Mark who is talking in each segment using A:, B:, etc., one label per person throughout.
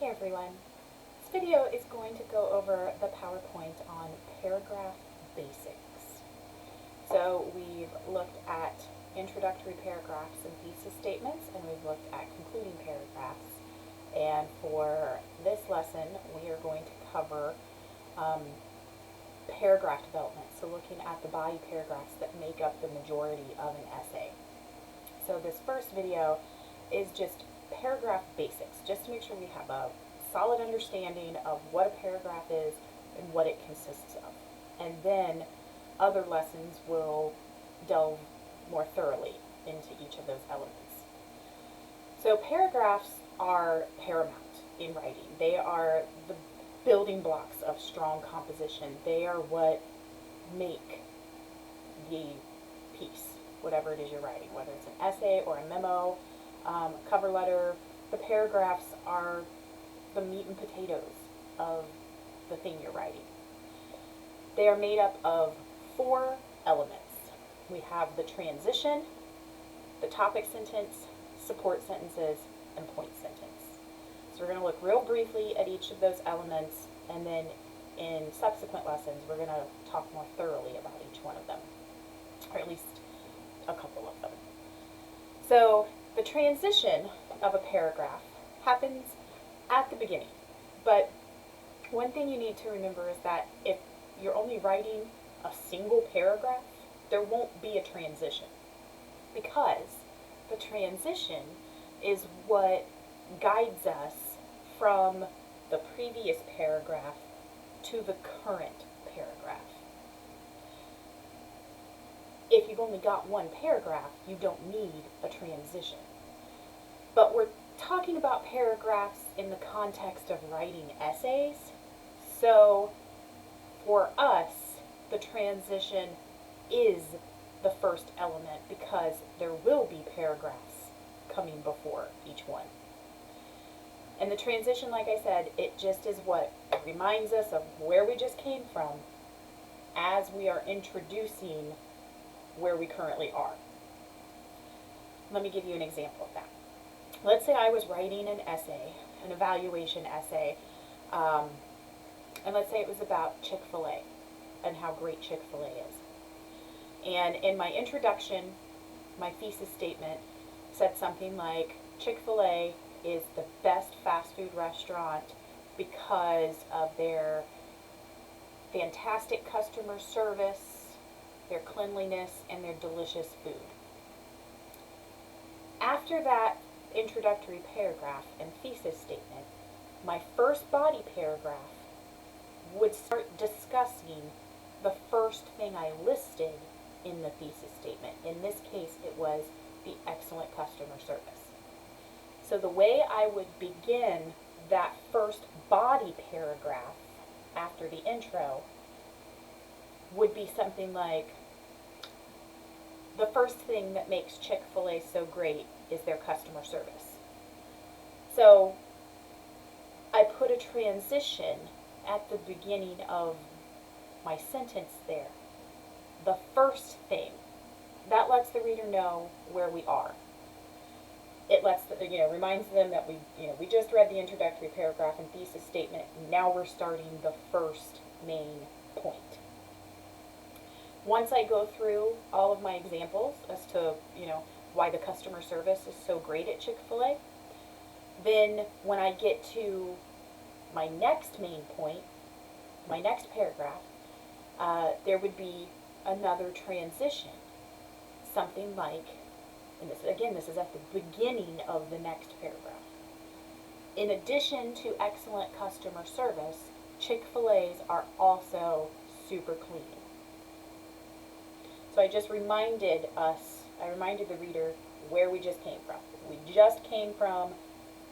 A: Hey everyone, this video is going to go over the PowerPoint on paragraph basics. So we've looked at introductory paragraphs and thesis statements, and we've looked at concluding paragraphs. And for this lesson, we are going to cover paragraph development, so looking at the body paragraphs that make up the majority of an essay. So this first video is just paragraph basics, just to make sure we have a solid understanding of what a paragraph is and what it consists of. And then other lessons will delve more thoroughly into each of those elements. So paragraphs are paramount in writing. They are the building blocks of strong composition. They are what make the piece, whatever it is you're writing, whether it's an essay or a memo, cover letter. The paragraphs are the meat and potatoes of the thing you're writing. They are made up of 4 elements. We have the transition, the topic sentence, support sentences, and point sentence. So we're going to look real briefly at each of those elements, and then in subsequent lessons we're going to talk more thoroughly about each one of them, or at least a couple of them. So the transition of a paragraph happens at the beginning, but one thing you need to remember is that if you're only writing a single paragraph, there won't be a transition, because the transition is what guides us from the previous paragraph to the current paragraph. If you've only got one paragraph, you don't need a transition. But we're talking about paragraphs in the context of writing essays, so for us, the transition is the first element because there will be paragraphs coming before each one. And the transition, like I said, it just is what reminds us of where we just came from as we are introducing where we currently are. Let me give you an example of that. Let's say I was writing an essay, an evaluation essay, and let's say it was about Chick-fil-A and how great Chick-fil-A is. And in my introduction, my thesis statement said something like, Chick-fil-A is the best fast food restaurant because of their fantastic customer service, their cleanliness, and their delicious food. After that introductory paragraph and thesis statement, my first body paragraph would start discussing the first thing I listed in the thesis statement. In this case, it was the excellent customer service. So the way I would begin that first body paragraph after the intro would be something like, the first thing that makes Chick-fil-A so great is their customer service. So I put a transition at the beginning of my sentence there. The first thing. That lets the reader know where we are. It lets the, reminds them that we just read the introductory paragraph and thesis statement, and now we're starting the first main point. Once I go through all of my examples as to, why the customer service is so great at Chick-fil-A, then when I get to my next main point, my next paragraph, there would be another transition. Something like, and this is at the beginning of the next paragraph. In addition to excellent customer service, Chick-fil-A's are also super clean. So I just reminded the reader where we just came from. We just came from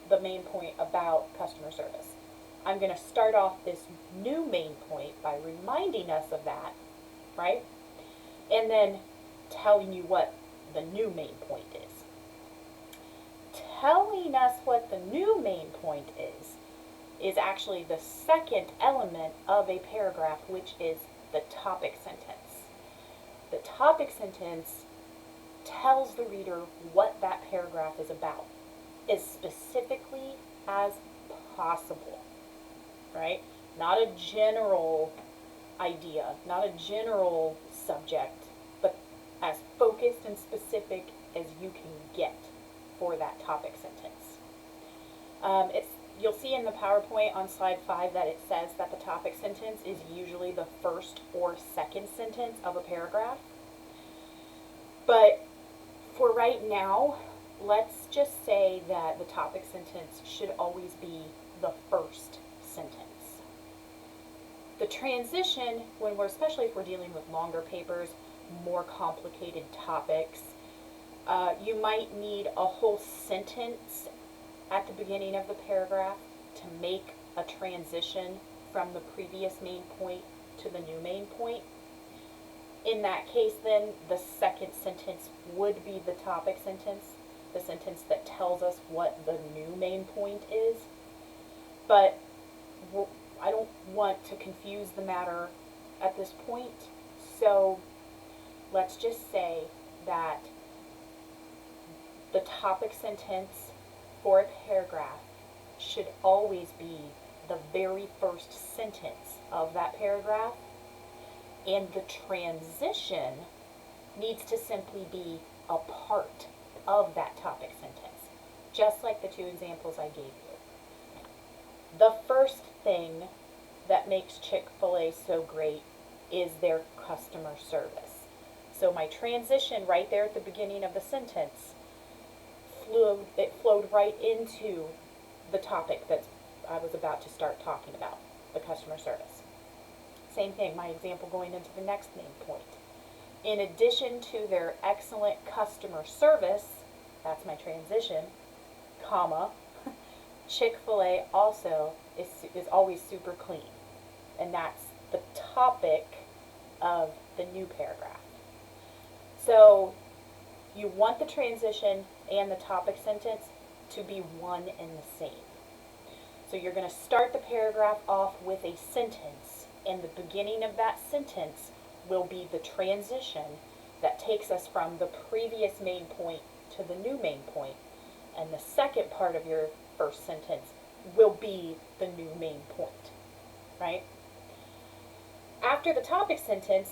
A: the main point about customer service. I'm going to start off this new main point by reminding us of that, right? And then telling you what the new main point is. Telling us what the new main point is actually the second element of a paragraph, which is the topic sentence. The topic sentence tells the reader what that paragraph is about, as specifically as possible, right? Not a general idea, not a general subject, but as focused and specific as you can get for that topic sentence. You'll see in the PowerPoint on slide 5 that it says that the topic sentence is usually the first or second sentence of a paragraph. But for right now, let's just say that the topic sentence should always be the first sentence. The transition, especially if we're dealing with longer papers, more complicated topics, you might need a whole sentence at the beginning of the paragraph to make a transition from the previous main point to the new main point. In that case, then, the second sentence would be the topic sentence, the sentence that tells us what the new main point is. But I don't want to confuse the matter at this point, so let's just say that the topic sentence for a paragraph should always be the very first sentence of that paragraph, and the transition needs to simply be a part of that topic sentence, just like the two examples I gave you. The first thing that makes Chick-fil-A so great is their customer service. So my transition right there at the beginning of the sentence flowed right into the topic that I was about to start talking about, the customer service. Same thing, my example going into the next main point. In addition to their excellent customer service, that's my transition, comma, Chick-fil-A also is always super clean. And that's the topic of the new paragraph. So you want the transition and the topic sentence to be one and the same. So you're going to start the paragraph off with a sentence, and the beginning of that sentence will be the transition that takes us from the previous main point to the new main point, and the second part of your first sentence will be the new main point, right? After the topic sentence,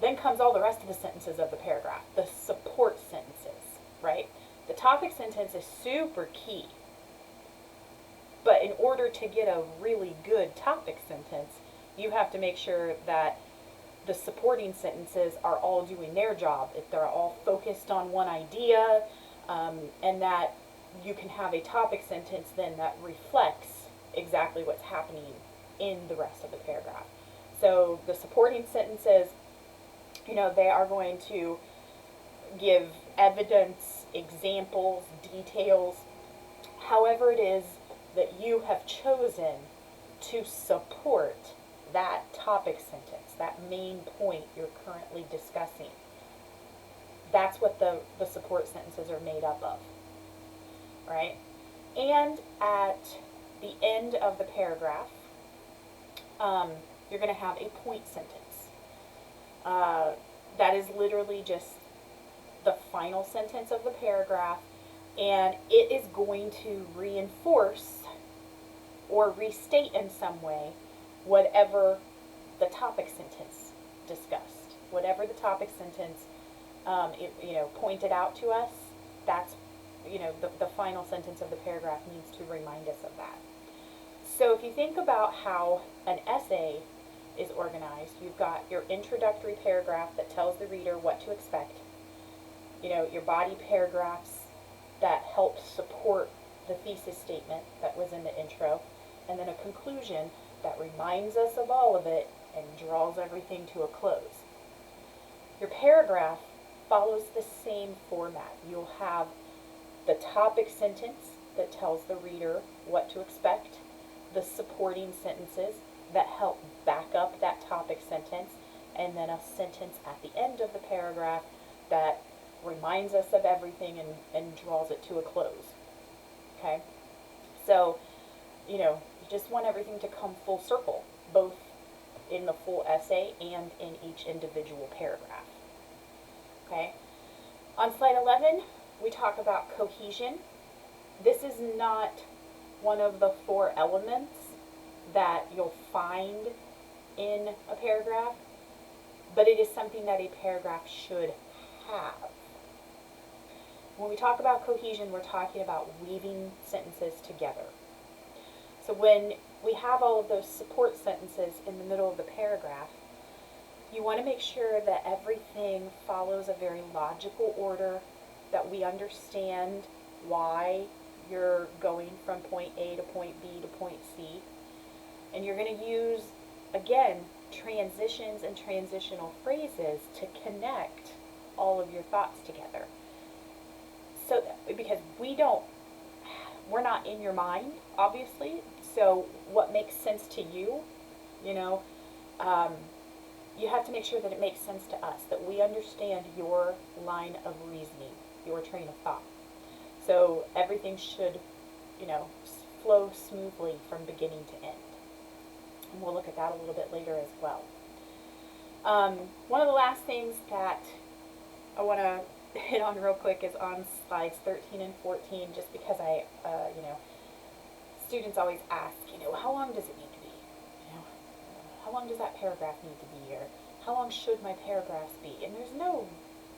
A: then comes all the rest of the sentences of the paragraph, the support sentences, right? The topic sentence is super key, but in order to get a really good topic sentence, you have to make sure that the supporting sentences are all doing their job, if they're all focused on one idea, and that you can have a topic sentence then that reflects exactly what's happening in the rest of the paragraph. So the supporting sentences, they are going to give evidence, examples, details, however it is that you have chosen to support that topic sentence, that main point you're currently discussing. That's what the support sentences are made up of, right? And at the end of the paragraph, you're going to have a point sentence. That is literally just the final sentence of the paragraph, and it is going to reinforce or restate in some way whatever the topic sentence discussed. Whatever the topic sentence pointed out to us, that's the final sentence of the paragraph needs to remind us of that. So if you think about how an essay is organized, you've got your introductory paragraph that tells the reader what to expect, your body paragraphs that help support the thesis statement that was in the intro, and then a conclusion that reminds us of all of it and draws everything to a close. Your paragraph follows the same format. You'll have the topic sentence that tells the reader what to expect, the supporting sentences that help back up that topic sentence, and then a sentence at the end of the paragraph that reminds us of everything and draws it to a close. Okay? So, you just want everything to come full circle, both in the full essay and in each individual paragraph. Okay? On slide 11, we talk about cohesion. This is not one of the 4 elements that you'll find in a paragraph, but it is something that a paragraph should have. When we talk about cohesion, we're talking about weaving sentences together. So when we have all of those support sentences in the middle of the paragraph, you want to make sure that everything follows a very logical order, that we understand why you're going from point A to point B to point C. And you're going to use, again, transitions and transitional phrases to connect all of your thoughts together. So, because we're not in your mind, obviously, so what makes sense to you, you know, you have to make sure that it makes sense to us, that we understand your line of reasoning, your train of thought. So everything should, you know, flow smoothly from beginning to end. And we'll look at that a little bit later as well. One of the last things that I want to hit on real quick is on slides 13 and 14, just because you know, students always ask, you know, how long does it need to be? You know, how long does that paragraph need to be? Or how long should my paragraphs be? And there's no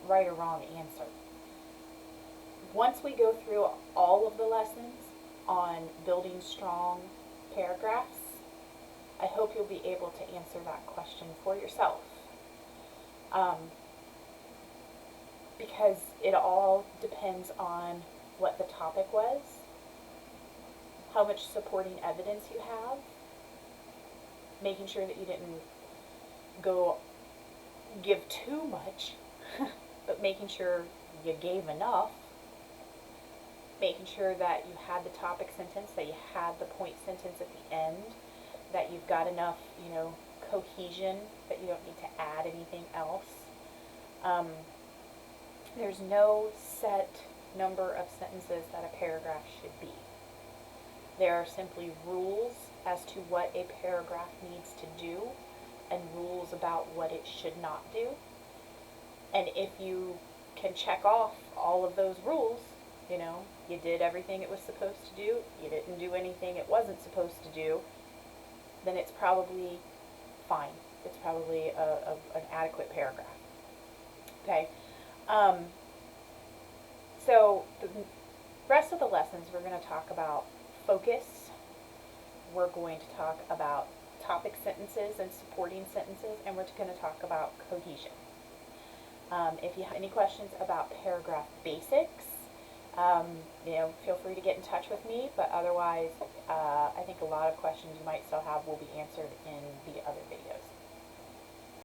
A: right or wrong answer. Once we go through all of the lessons on building strong paragraphs, I hope you'll be able to answer that question for yourself. Because it all depends on what the topic was, how much supporting evidence you have, making sure that you didn't give too much, but making sure you gave enough, making sure that you had the topic sentence, that you had the point sentence at the end, that you've got enough, you know, cohesion, that you don't need to add anything else. There's no set number of sentences that a paragraph should be. There are simply rules as to what a paragraph needs to do and rules about what it should not do. And if you can check off all of those rules, you know, you did everything it was supposed to do, you didn't do anything it wasn't supposed to do, then it's probably fine. It's probably an adequate paragraph. Okay? So the rest of the lessons we're going to talk about focus. We're going to talk about topic sentences and supporting sentences, and we're going to talk about cohesion. If you have any questions about paragraph basics, you know, feel free to get in touch with me, but otherwise, I think a lot of questions you might still have will be answered in the other